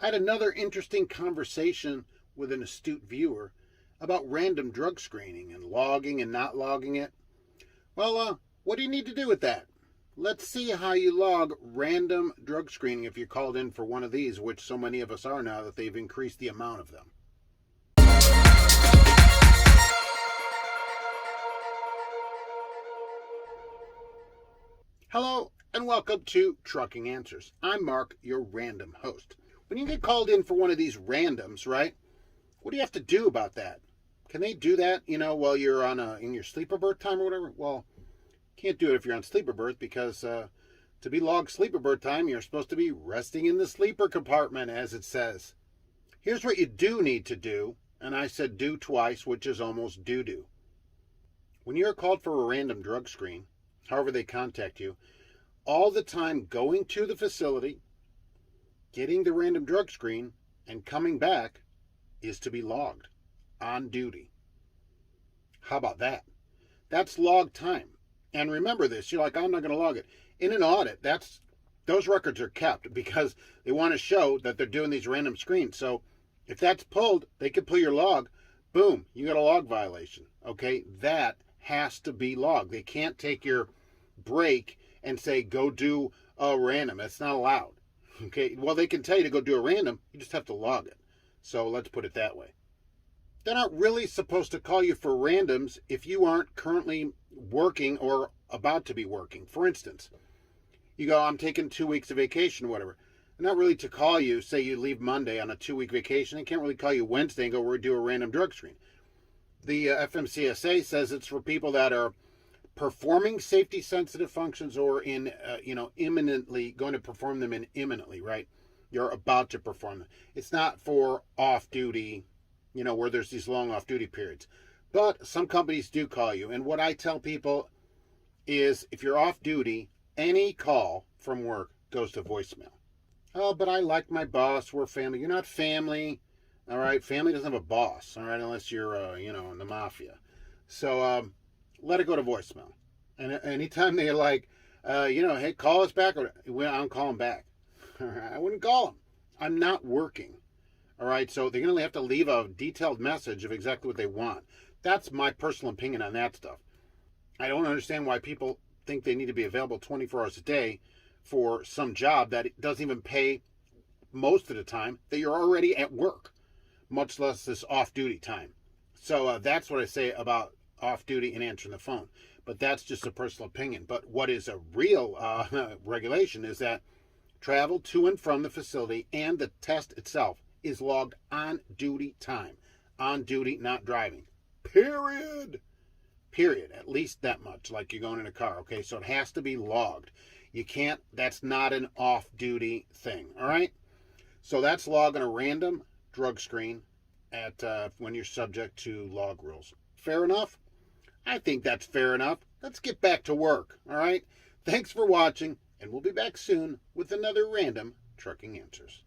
I had another interesting conversation with an astute viewer about random drug screening and logging and not logging it. Well, what do you need to do with that? Let's see how you log random drug screening if you're called in for one of these, which so many of us are now that they've increased the amount of them. Hello and welcome to Trucking Answers. I'm Mark, your random host. When you get called in for one of these randoms, right? What do you have to do about that? Can they do that, while you're in your sleeper berth time or whatever? Well, can't do it if you're on sleeper berth because to be logged sleeper berth time, you're supposed to be resting in the sleeper compartment, as it says. Here's what you do need to do, and I said do twice, which is almost doo-doo. When you're called for a random drug screen, however they contact you, all the time going to the facility, getting the random drug screen, and coming back is to be logged on duty. How about that? That's log time. And remember this, you're like, I'm not going to log it. In an audit, those records are kept because they want to show that they're doing these random screens. So if that's pulled, they can pull your log. Boom, you got a log violation. Okay, that has to be logged. They can't take your break and say, go do a random. That's not allowed. Okay, well, they can tell you to go do a random. You just have to log it. So let's put it that way. They're not really supposed to call you for randoms if you aren't currently working or about to be working. For instance, you go, I'm taking 2 weeks of vacation or whatever. They're not really to call you, say you leave Monday on a 2-week vacation. They can't really call you Wednesday and go, we're do a random drug screen. The FMCSA says it's for people that are performing safety sensitive functions or imminently going to perform them imminently, right? You're about to perform them. It's not for off duty, where there's these long off duty periods. But some companies do call you. And what I tell people is if you're off duty, any call from work goes to voicemail. Oh, but I like my boss. We're family. You're not family. All right. Family doesn't have a boss. All right. Unless you're, in the mafia. So, let it go to voicemail. And anytime they're like, hey, call us back. I'm calling back. All right. I wouldn't call them. I'm not working. All right. So they're going to have to leave a detailed message of exactly what they want. That's my personal opinion on that stuff. I don't understand why people think they need to be available 24 hours a day for some job that doesn't even pay most of the time that you're already at work, much less this off-duty time. So that's what I say about off-duty and answering the phone. But that's just a personal opinion. But what is a real regulation is that travel to and from the facility and the test itself is logged on duty time. On duty, not driving. Period. At least that much, like you're going in a car. Okay, so it has to be logged. You can't, that's not an off-duty thing. All right? So that's logging a random drug screen at when you're subject to log rules. Fair enough? I think that's fair enough. Let's get back to work. All right? Thanks for watching, and we'll be back soon with another random Trucking Answers.